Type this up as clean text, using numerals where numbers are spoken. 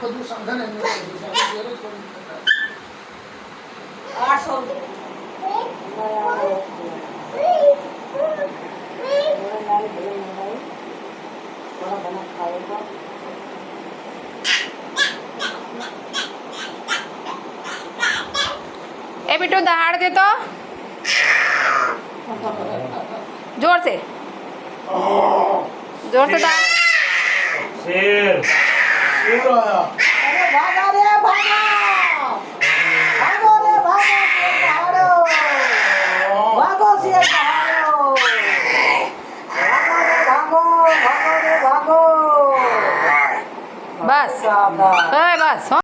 બધું સાધન એમને ए बिट्टू दहाड़ दे तो जोर से दहाड़। शेर शेर आया। अरे भागा रे भागा, भागो रे भागो, शेर दहाड़ो, भागो शेर दहाड़ो, भागो रे भागो, भागो रे भागो। बस शाबाश। बस।